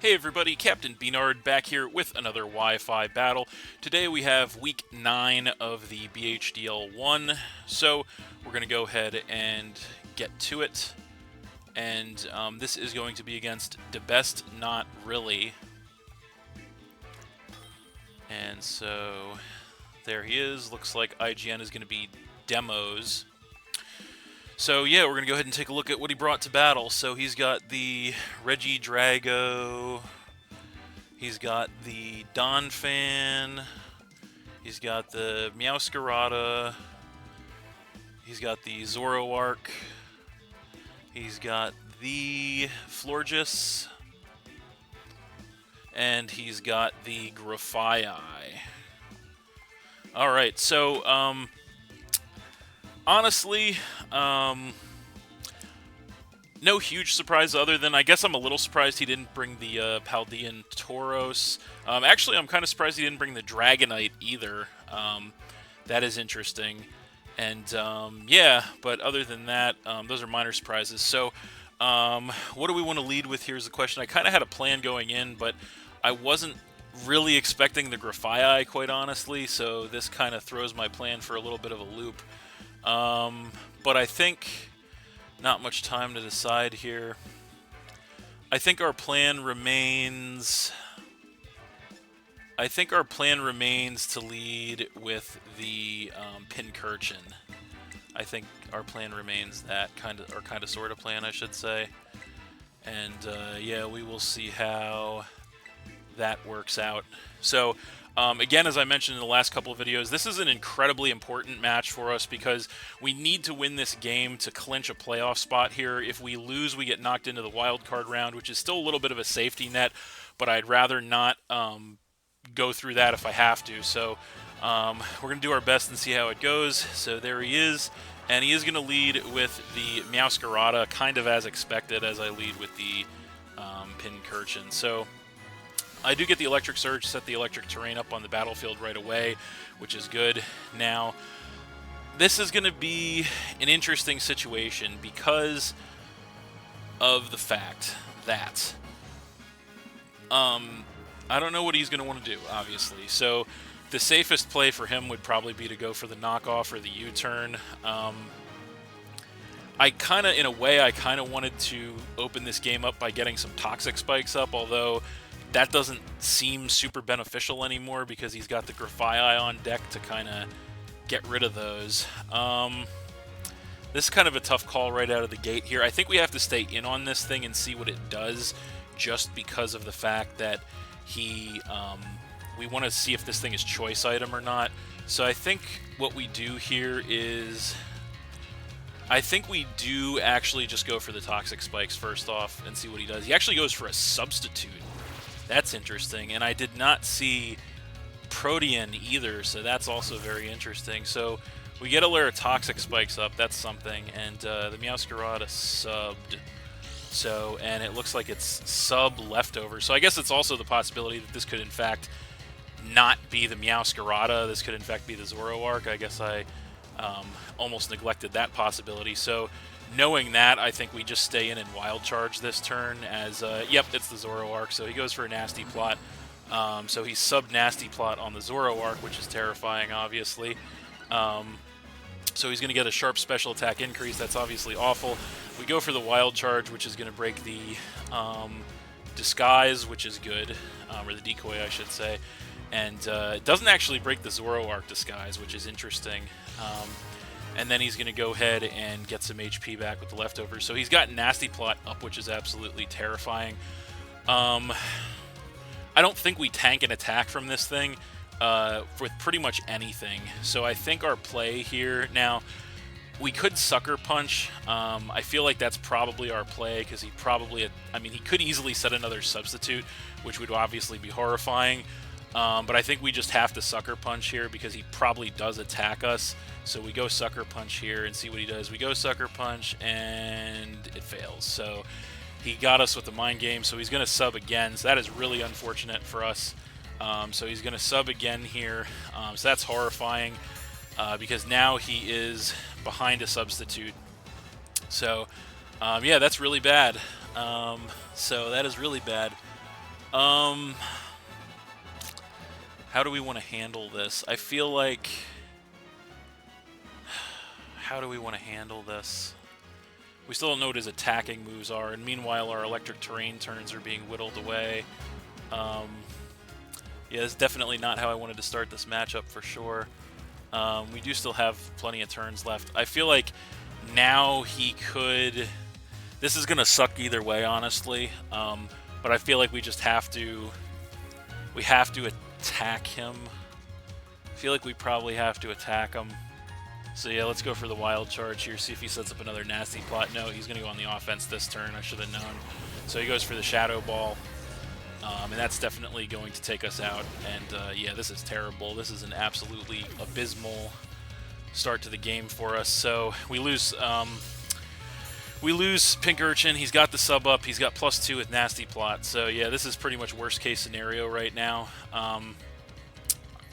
Hey everybody, Captain B-Nard back here with another Wi-Fi battle. Today we have week 9 of the BHDL1, so we're going to go ahead and get to it. And this is going to be against the best not really. And so there he is. Looks like IGN is going to be demos. So yeah, we're going to go ahead and take a look at what he brought to battle. So he's got the Regidrago, he's got the Donphan, he's got the Meowscarada, he's got the Zoroark, he's got the Florges, and he's got the Grafaiai. Alright, so, honestly, no huge surprise other than I guess I'm a little surprised he didn't bring the Paldean Tauros. Actually, I'm kind of surprised he didn't bring the Dragonite either. That is interesting. And yeah, but other than that, those are minor surprises. So what do we want to lead with here is the question. I kind of had a plan going in, but I wasn't really expecting the Grafaiai, quite honestly, so this kind of throws my plan for a little bit of a loop. But I think not much time to decide here. I think our plan remains to lead with the Pincurchin. I think our plan remains that kind of sort of plan, I should say. And yeah, we will see how that works out. So again, as I mentioned in the last couple of videos, this is an incredibly important match for us because we need to win this game to clinch a playoff spot here. If we lose, we get knocked into the wild card round, which is still a little bit of a safety net, but I'd rather not go through that if I have to. So we're going to do our best and see how it goes. So there he is, and he is going to lead with the Meowscarada, kind of as expected as I lead with the Pincurchin. So I do get the Electric Surge, set the electric terrain up on the battlefield right away, which is good. Now, this is going to be an interesting situation because of the fact that I don't know what he's going to want to do, obviously. So the safest play for him would probably be to go for the knockoff or the U-turn. In a way, I kind of wanted to open this game up by getting some Toxic Spikes up, although that doesn't seem super beneficial anymore because he's got the Grafaiai on deck to kind of get rid of those. This is kind of a tough call right out of the gate here. I think we have to stay in on this thing and see what it does just because of the fact that we want to see if this thing is choice item or not. So I think what we do here is I think we do actually just go for the Toxic Spikes first off and see what he does. He actually goes for a substitute. That's interesting, and I did not see Protean either, so that's also very interesting. So we get a layer of Toxic Spikes up, that's something, and the Meowscarada subbed. So, and it looks like it's sub leftover. So I guess it's also the possibility that this could in fact not be the Meowscarada. This could in fact be the Zoroark. I guess I almost neglected that possibility. So knowing that, I think we just stay in and Wild Charge this turn as, yep, it's the Zoroark, so he goes for a Nasty Plot. So he sub-Nasty Plot on the Zoroark, which is terrifying, obviously. So he's going to get a sharp special attack increase. That's obviously awful. We go for the Wild Charge, which is going to break the Disguise, which is good, or the Decoy, I should say. And it doesn't actually break the Zoroark Disguise, which is interesting. And then he's going to go ahead and get some HP back with the leftovers. So he's got Nasty Plot up, which is absolutely terrifying. I don't think we tank an attack from this thing with pretty much anything. So I think our play here... Now, we could Sucker Punch. I feel like that's probably our play because he probably... he could easily set another substitute, which would obviously be horrifying. But I think we just have to Sucker Punch here because he probably does attack us. So we go Sucker Punch here and see what he does. We go Sucker Punch, and it fails. So he got us with the Mind Game, so he's going to sub again. So that is really unfortunate for us. So he's going to sub again here. So that's horrifying because now he is behind a substitute. So yeah, that's really bad. So that is really bad. Um, how do we want to handle this? I feel like... How do we want to handle this? We still don't know what his attacking moves are, and meanwhile our electric terrain turns are being whittled away. Yeah, it's definitely not how I wanted to start this matchup for sure. We do still have plenty of turns left. I feel like now he could... This is going to suck either way, honestly. But I feel like we just have to... We have to attack him. I feel like we probably have to attack him. So yeah, let's go for the wild charge here, see if he sets up another nasty plot. No, he's going to go on the offense this turn. I should have known. So he goes for the Shadow Ball. And that's definitely going to take us out. And yeah, this is terrible. This is an absolutely abysmal start to the game for us. So we lose Pink Urchin. He's got the sub up. He's got +2 with Nasty Plot. So yeah, this is pretty much worst case scenario right now.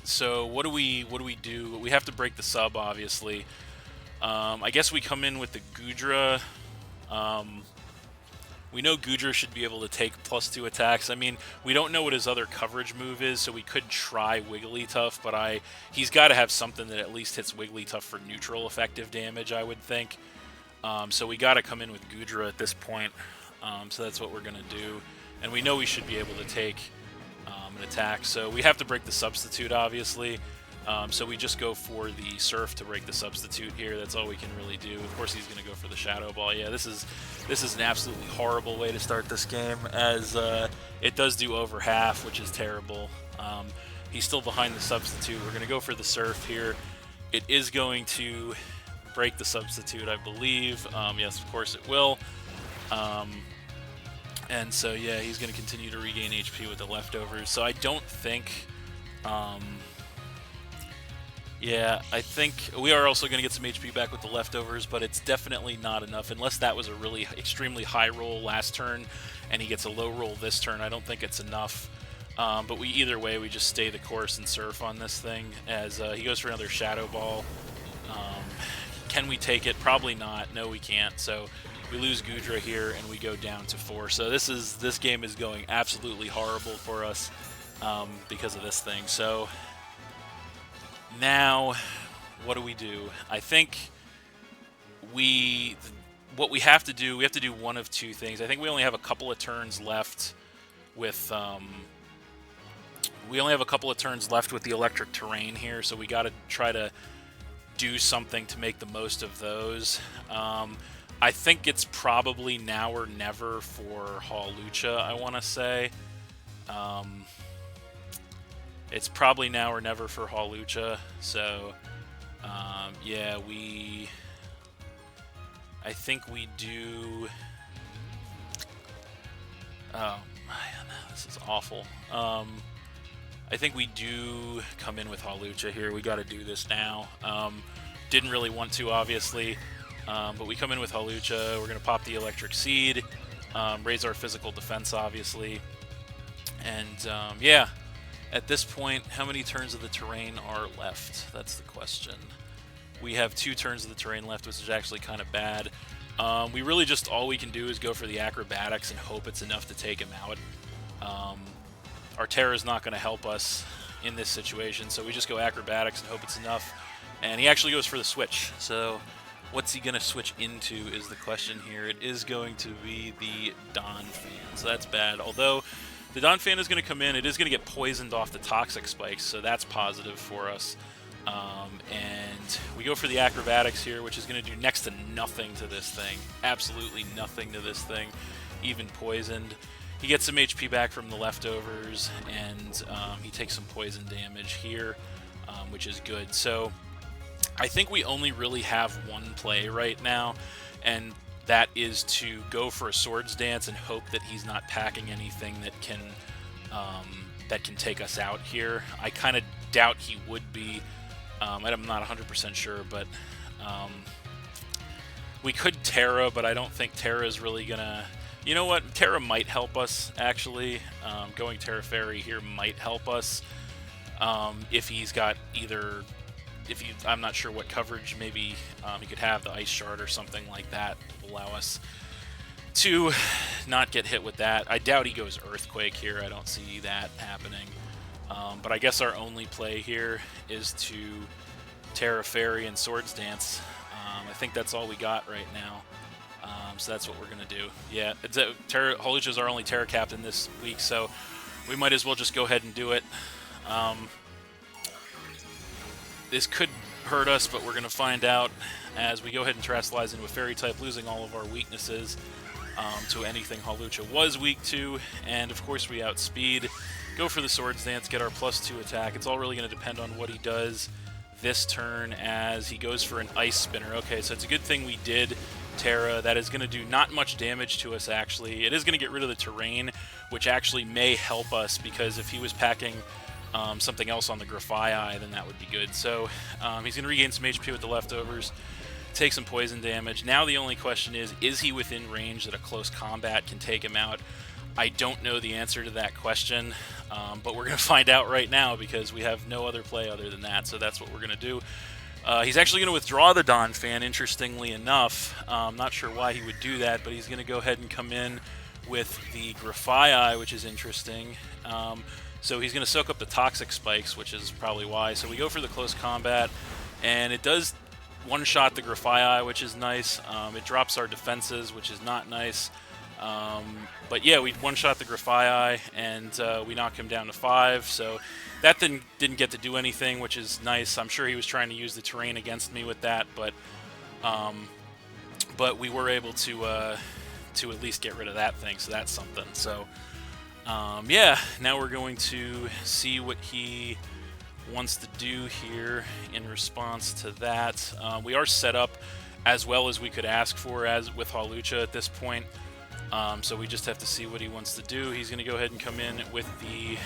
So what do we do? We have to break the sub, obviously. I guess we come in with the Goodra. We know Goodra should be able to take +2 attacks. I mean, we don't know what his other coverage move is, so we could try Wigglytuff, but he's got to have something that at least hits Wigglytuff for neutral effective damage, I would think. So we got to come in with Goodra at this point. So that's what we're going to do. And we know we should be able to take an attack. So we have to break the substitute, obviously. So we just go for the Surf to break the substitute here. That's all we can really do. Of course, he's going to go for the Shadow Ball. Yeah, this is an absolutely horrible way to start this game, as it does do over half, which is terrible. He's still behind the substitute. We're going to go for the Surf here. It is going to break the substitute, I believe. Yes, of course it will. And so, yeah, he's going to continue to regain HP with the leftovers. So I don't think... yeah, I think we are also going to get some HP back with the leftovers, but it's definitely not enough. Unless that was a really extremely high roll last turn and he gets a low roll this turn, I don't think it's enough. But either way, we just stay the course and Surf on this thing as he goes for another Shadow Ball. Can we take it? Probably not. No, we can't. So we lose Goodra here and we go down to 4. So this game is going absolutely horrible for us because of this thing. So... Now, what do? I think what we have to do one of two things. I think we only have a couple of turns left with the electric terrain here, so we got to try to do something to make the most of those. I think it's probably now or never for Hawlucha, I want to say. It's probably now or never for Hawlucha, so, yeah, I think we do... Oh, man, this is awful. I think we do come in with Hawlucha here. We got to do this now. Didn't really want to, obviously, but we come in with Hawlucha. We're going to pop the Electric Seed, raise our physical defense, obviously, and, yeah. At this point, how many turns of the terrain are left? That's the question. We have 2 turns of the terrain left, which is actually kind of bad. We really just, all we can do is go for the Acrobatics and hope it's enough to take him out. Our Terra is not going to help us in this situation, so we just go Acrobatics and hope it's enough. And he actually goes for the switch. So what's he going to switch into is the question here. It is going to be the Donphan, so that's bad. Although... the Donphan is going to come in. It is going to get poisoned off the Toxic Spikes, so that's positive for us. And we go for the Acrobatics here, which is going to do next to nothing to this thing. Absolutely nothing to this thing, even poisoned. He gets some HP back from the leftovers, and he takes some poison damage here, which is good. So I think we only really have one play right now, and that is to go for a Swords Dance and hope that he's not packing anything that can take us out here. I kind of doubt he would be. I'm not 100% sure, but we could Terra, but I don't think Terra is really gonna... You know what? Terra might help us, actually. Going Terra Fairy here might help us if he's got either... I'm not sure what coverage. Maybe he could have the Ice Shard or something like that. Allow us to not get hit with that. I doubt he goes Earthquake here. I don't see that happening. But I guess our only play here is to Terra Fairy and Swords Dance. I think that's all we got right now. So that's what we're going to do. Yeah, Hawlucha's our only Terra Captain this week, so we might as well just go ahead and do it. This could hurt us, but we're going to find out as we go ahead and Terastallize into a Fairy type, losing all of our weaknesses to anything Hawlucha was weak to. And of course we outspeed, go for the Swords Dance, get our +2 attack. It's all really going to depend on what he does this turn as he goes for an Ice Spinner. Okay, so it's a good thing we did Terra. That is going to do not much damage to us, actually. It is going to get rid of the terrain, which actually may help us, because if he was packing something else on the Grafaiai, then that would be good. So he's going to regain some HP with the leftovers, take some poison damage. Now the only question is he within range that a close combat can take him out? I don't know the answer to that question, but we're going to find out right now because we have no other play other than that, so that's what we're going to do. He's actually going to withdraw the Donphan, interestingly enough. I'm not sure why he would do that, but he's going to go ahead and come in with the Grafaiai, which is interesting. So he's going to soak up the Toxic Spikes, which is probably why. So we go for the close combat, and it does one-shot the Grafaiai, which is nice. It drops our defenses, which is not nice. But yeah, we one-shot the Grafaiai, and we knock him down to 5, so that didn't get to do anything, which is nice. I'm sure he was trying to use the terrain against me with that, but we were able to at least get rid of that thing, so that's something. So yeah, now we're going to see what he wants to do here in response to that. We are set up as well as we could ask for as with Hawlucha at this point. So we just have to see what he wants to do. He's going to go ahead and come in with the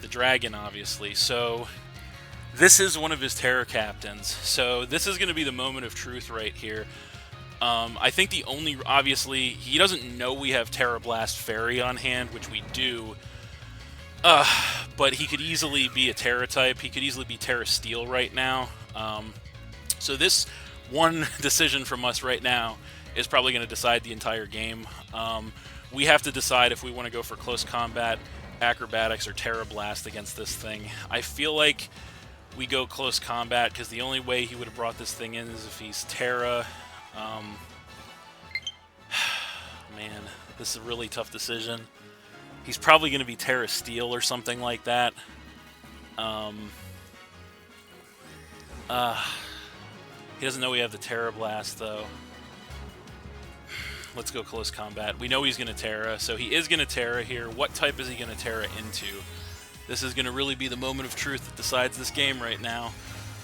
the dragon, obviously. So this is one of his Terra Captains. So this is going to be the moment of truth right here. I think the only, obviously, he doesn't know we have Terra Blast Fairy on hand, which we do. But he could easily be a Terra type. He could easily be Terra Steel right now. So this one decision from us right now is probably going to decide the entire game. We have to decide if we want to go for close combat, acrobatics, or Terra Blast against this thing. I feel like we go close combat because the only way he would have brought this thing in is if he's Terra. Man, this is a really tough decision. He's probably going to be Terra Steel or something like that. He doesn't know we have the Terra Blast, though. Let's go close combat. We know he's going to Terra, so he is going to Terra here. What type is he going to Terra into? This is going to really be the moment of truth that decides this game right now.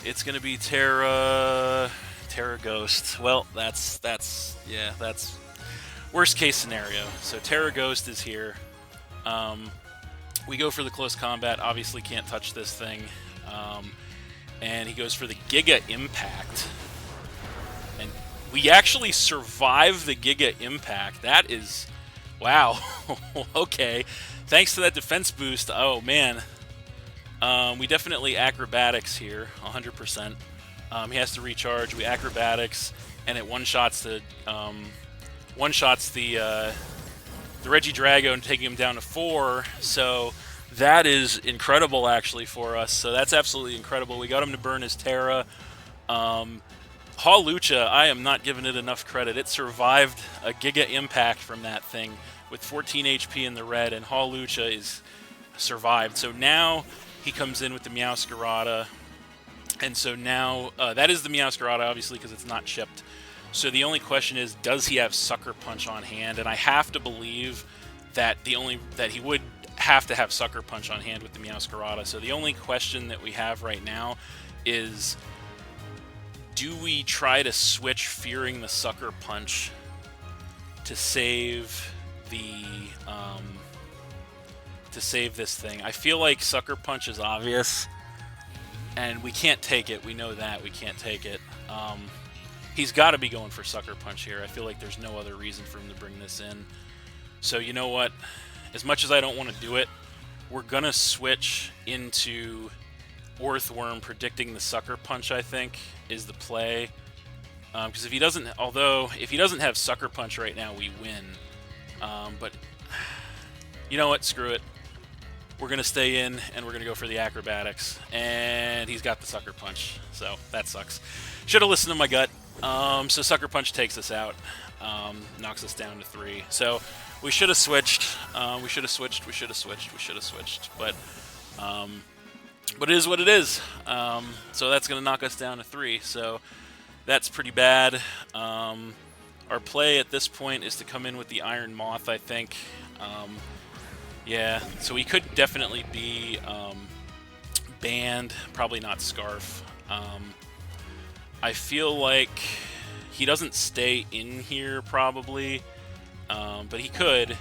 It's going to be Terra Ghost. Well, that's worst case scenario. So Terra Ghost is here. We go for the close combat. Obviously can't touch this thing. And he goes for the Giga Impact. And we actually survive the Giga Impact. That is... wow. Okay. Thanks to that defense boost. Oh, man. We definitely acrobatics here. 100%. He has to recharge. We acrobatics. And it one-shots the... one-shots the Regidrago, taking him down to 4. So... that is incredible, actually, for us. So that's absolutely incredible. We got him to burn his Terra. Hawlucha, I am not giving it enough credit. It survived a Giga Impact from that thing with 14 HP in the red, and Hawlucha is survived. So now he comes in with the Meowscarada. And so now, that is the Meowscarada, obviously, because it's not chipped. So the only question is, does he have Sucker Punch on hand? And I have to believe that that he would have to have Sucker Punch on hand with the Meowscarada. So the only question that we have right now is, do we try to switch fearing the Sucker Punch to save the this thing? I feel like Sucker Punch is obvious, and we can't take it. We know that we can't take it. He's got to be going for Sucker Punch here. I feel like there's no other reason for him to bring this in. So you know what? As much as I don't want to do it, we're going to switch into Earthworm, predicting the Sucker Punch, I think, is the play. Because if he doesn't, if he doesn't have Sucker Punch right now, we win. But you know what? Screw it. We're going to stay in, and we're going to go for the Acrobatics. And he's got the Sucker Punch, so that sucks. Should have listened to my gut. So Sucker Punch takes us out, knocks us down to 3. So we should have switched. We should have switched. But it is what it is. So that's going to knock us down to 3. So that's pretty bad. Our play at this point is to come in with the Iron Moth, I think. Yeah, so he could definitely be banned, probably not Scarf. I feel like he doesn't stay in here, probably, but he could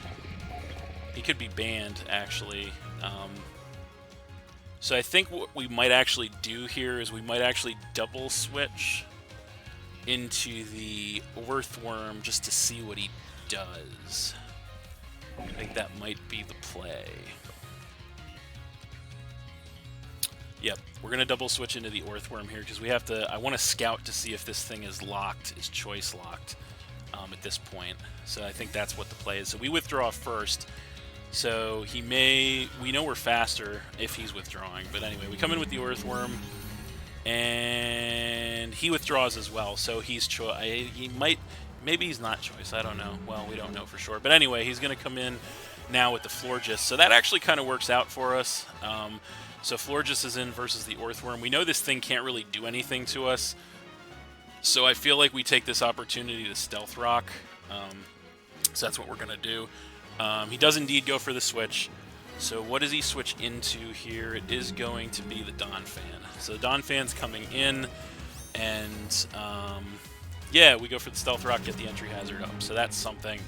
be banned, actually. So I think what we might actually do here is we might actually double switch into the Earthworm just to see what he does. I think that might be the play. Yep, we're going to double switch into the Earthworm here because we have to. I want to scout to see if this thing is locked, is choice locked at this point. So I think that's what the play is. So we withdraw first. So he may. We know we're faster if he's withdrawing. But anyway, we come in with the Earthworm. And he withdraws as well. So he's he might. Maybe he's not choice. I don't know. Well, we don't know for sure. But anyway, he's going to come in now with the Florges. So that actually kind of works out for us. So Florges is in versus the Earthworm. We know this thing can't really do anything to us. So I feel like we take this opportunity to Stealth Rock. So that's what we're going to do. He does indeed go for the switch. So what does he switch into here? It is going to be the Donphan. So the Donphan's coming in. And yeah, we go for the Stealth Rock, get the entry hazard up. So that's something.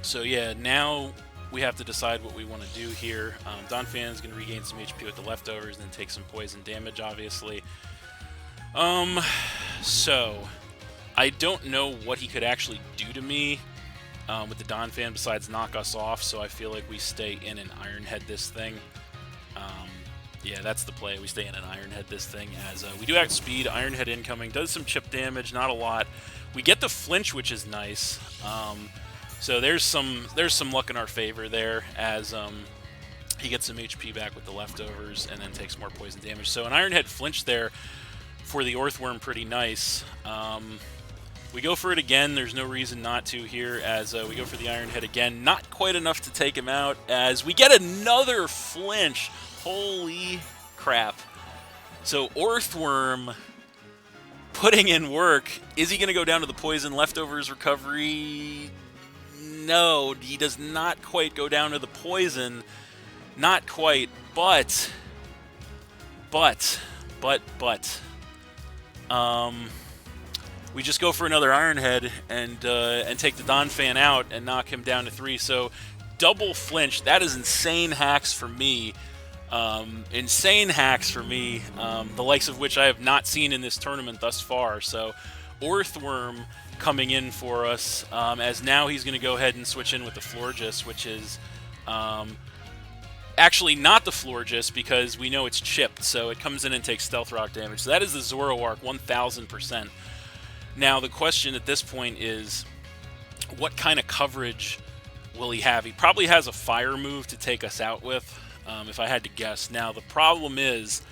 So yeah, now we have to decide what we want to do here. Donphan is going to regain some HP with the leftovers and then take some poison damage, obviously. So I don't know what he could actually do to me with the Donphan besides knock us off, so I feel like we stay in and Iron Head this thing. Yeah, that's the play. We stay in and Iron Head this thing as we do outspeed. Iron Head incoming. Does some chip damage, not a lot. We get the flinch, which is nice. So there's some luck in our favor there as he gets some HP back with the leftovers and then takes more poison damage. So an Iron Head flinch there for the Earthworm, pretty nice. We go for it again. There's no reason not to here as we go for the Iron Head again. Not quite enough to take him out as we get another flinch. Holy crap. So Earthworm putting in work. Is he going to go down to the poison leftovers recovery? No, he does not quite go down to the poison. Not quite, but we just go for another Iron Head and take the Donphan out and knock him down to 3. So double flinch. That is insane hacks for me. Insane hacks for me, the likes of which I have not seen in this tournament thus far. So Earthworm coming in for us, as now he's going to go ahead and switch in with the Florges, which is actually not the Florges because we know it's chipped, so it comes in and takes Stealth Rock damage. So that is the Zoroark, 1000%. Now the question at this point is, what kind of coverage will he have? He probably has a fire move to take us out with. If I had to guess. Now, the problem is,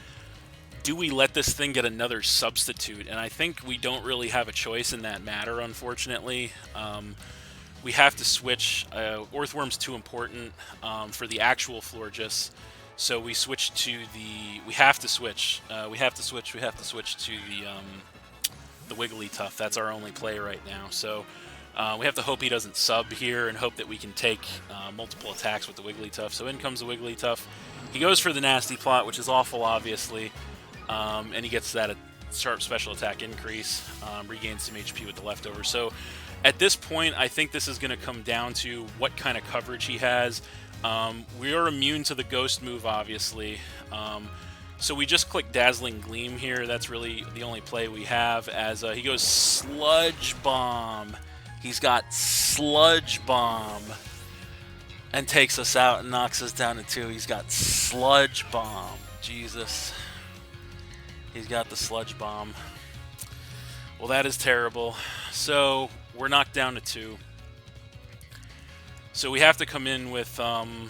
do we let this thing get another substitute? And I think we don't really have a choice in that matter, unfortunately. We have to switch. Earthworm's too important for the actual Florges. So we switch to the... We have to switch. We have to switch to the Wigglytuff. That's our only play right now. So... we have to hope he doesn't sub here and hope that we can take multiple attacks with the Wigglytuff. So in comes the Wigglytuff. He goes for the Nasty Plot, which is awful, obviously. And he gets that sharp special attack increase, regains some HP with the leftovers. So at this point, I think this is going to come down to what kind of coverage he has. We are immune to the Ghost move, obviously. So we just click Dazzling Gleam here. That's really the only play we have as he goes Sludge Bomb. He's got Sludge Bomb and takes us out and knocks us down to 2. He's got Sludge Bomb. Jesus. He's got the Sludge Bomb. Well, that is terrible. So we're knocked down to 2. So we have to come in with Iron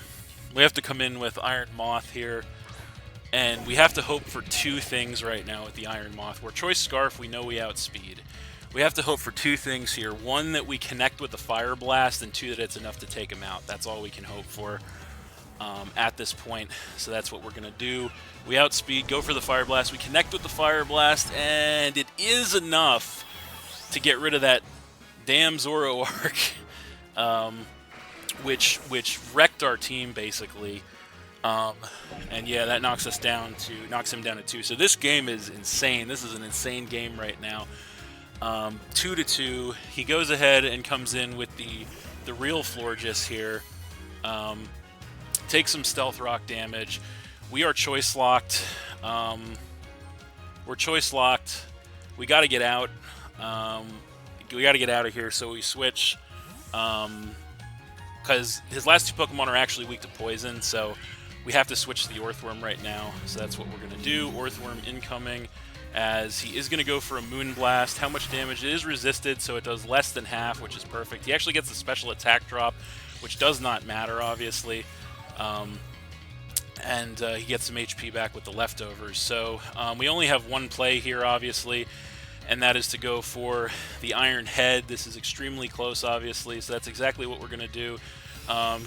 Moth here, and we have to hope for 2 things right now with the Iron Moth. We're Choice Scarf, we know we outspeed. We have to hope for 2 things here. 1, that we connect with the Fire Blast, and 2, that it's enough to take him out. That's all we can hope for at this point. So that's what we're going to do. We outspeed, go for the Fire Blast. We connect with the Fire Blast, and it is enough to get rid of that damn Zoroark, which wrecked our team, basically. And yeah, that knocks him down to 2. So this game is insane. This is an insane game right now. 2-2. He goes ahead and comes in with the real Florges here. Takes some Stealth Rock damage. We are choice locked. We're choice locked. We got to get out. We got to get out of here. So we switch. Because his last 2 Pokemon are actually weak to poison, so we have to switch to the Orthworm right now. So that's what we're going to do. Orthworm incoming, as he is going to go for a Moonblast. How much damage? It is resisted, so it does less than half, which is perfect. He actually gets a special attack drop, which does not matter, obviously. And he gets some HP back with the leftovers. So we only have 1 play here, obviously, and that is to go for the Iron Head. This is extremely close, obviously, so that's exactly what we're going to do.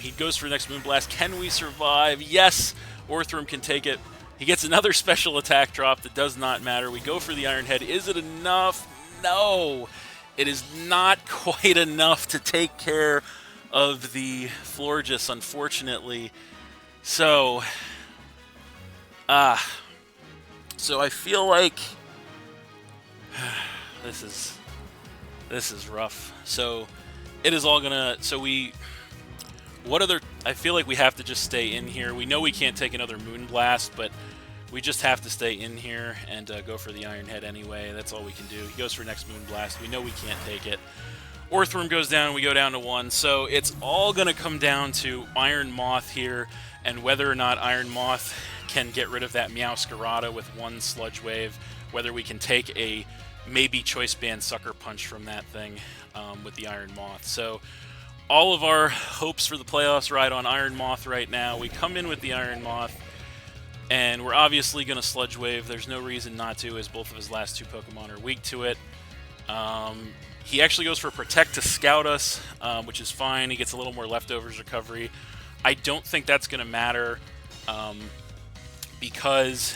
He goes for the next Moonblast. Can we survive? Yes! Orthworm can take it. He gets another special attack drop that does not matter. We go for the Iron Head. Is it enough? No! It is not quite enough to take care of the Florges, unfortunately. So I feel like this is rough. So it is all gonna. I feel like we have to just stay in here. We know we can't take another Moonblast, but we just have to stay in here and go for the Iron Head anyway. That's all we can do. He goes for next Moonblast. We know we can't take it. Orthworm goes down. We go down to 1. So it's all gonna come down to Iron Moth here, and whether or not Iron Moth can get rid of that Meowscarada with 1 Sludge Wave, whether we can take a maybe Choice Band Sucker Punch from that thing with the Iron Moth. So all of our hopes for the playoffs ride on Iron Moth right now. We come in with the Iron Moth, and we're obviously going to Sludge Wave. There's no reason not to, as both of his last 2 Pokemon are weak to it. He actually goes for Protect to scout us, which is fine. He gets a little more Leftovers recovery. I don't think that's going to matter because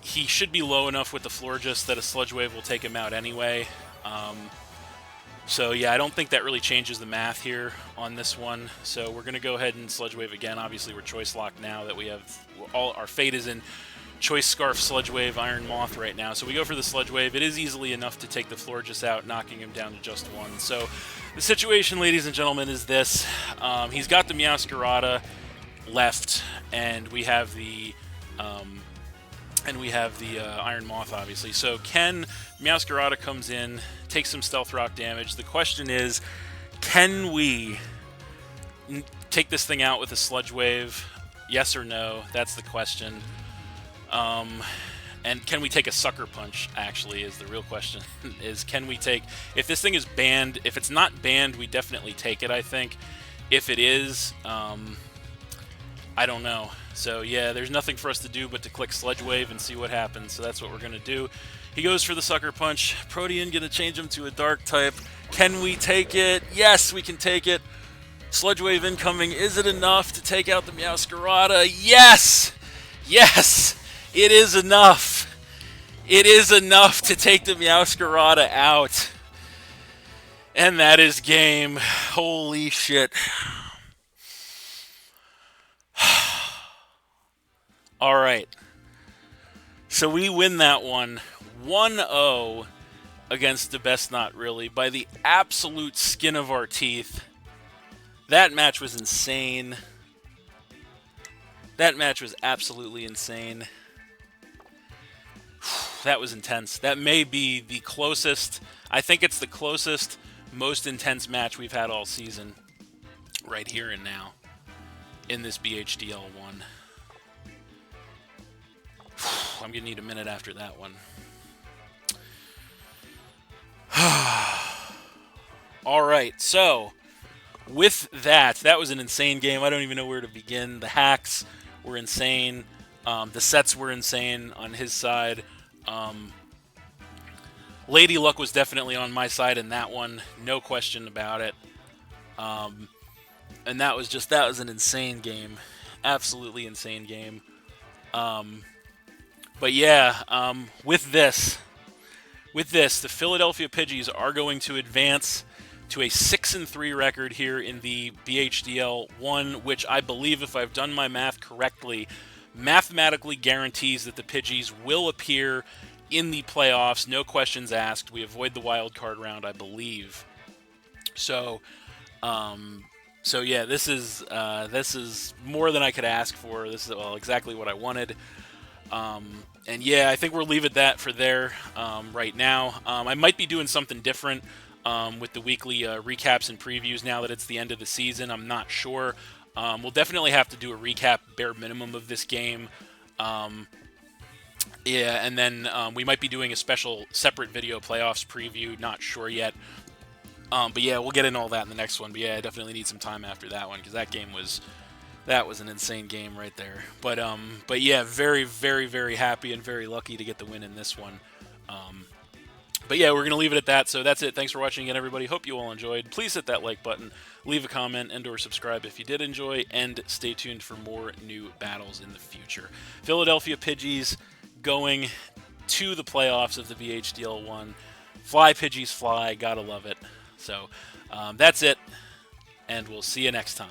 he should be low enough with the Florges that a Sludge Wave will take him out anyway. So yeah, I don't think that really changes the math here on this one. So we're going to go ahead and Sludge Wave again. Obviously, we're choice locked now that we have all our fate is in Choice Scarf, Sludge Wave, Iron Moth right now. So we go for the Sludge Wave. It is easily enough to take the Florges out, knocking him down to just 1. So the situation, ladies and gentlemen, is this. He's got the Meowscarada left, and we have the Iron Moth, obviously. So Meowscarada comes in, takes some Stealth Rock damage. The question is, can we take this thing out with a Sludge Wave? Yes or no? That's the question. And can we take a Sucker Punch, actually, is the real question. Can we take... If this thing is banned... If it's not banned, we definitely take it, I think. If it is, I don't know. So yeah, there's nothing for us to do but to click Sludge Wave and see what happens. So that's what we're going to do. He goes for the Sucker Punch. Protean going to change him to a Dark type. Can we take it? Yes, we can take it. Sludge Wave incoming. Is it enough to take out the Meowscarada? Yes! Yes! It is enough. It is enough to take the Meowscarada out. And that is game. Holy shit. All right. So we win that one 1-0 against the Best Not Really by the absolute skin of our teeth. That match was insane. That match was absolutely insane. That was intense. That may be the closest, I think it's the closest, most intense match we've had all season. Right here and now. In this BHDL1. I'm going to need a minute after that one. All right, so with that was an insane game. I don't even know where to begin. The hacks were insane. The sets were insane on his side. Lady Luck was definitely on my side in that one, no question about it. And that was an insane game, absolutely insane game. But yeah, with this, the Philadelphia Pidgeys are going to advance to a 6-3 record here in the BHDL1, which I believe, if I've done my math correctly, mathematically guarantees that the Pidgeys will appear in the playoffs. No questions asked. We avoid the wild card round, I believe. So yeah, this is more than I could ask for. This is exactly what I wanted. And yeah, I think we'll leave it that for there right now. I might be doing something different with the weekly recaps and previews now that it's the end of the season. I'm not sure. We'll definitely have to do a recap, bare minimum, of this game. Yeah, and then we might be doing a special separate video playoffs preview. Not sure yet. But yeah, we'll get into all that in the next one. But yeah, I definitely need some time after that one because that was an insane game right there. But yeah, very, very, very happy and very lucky to get the win in this one. But yeah, we're going to leave it at that. So that's it. Thanks for watching again, everybody. Hope you all enjoyed. Please hit that like button, leave a comment, and/or subscribe if you did enjoy, and stay tuned for more new battles in the future. Philadelphia Pidgeys going to the playoffs of the BHDL1. Fly, Pidgeys, fly. Gotta love it. So that's it, and we'll see you next time.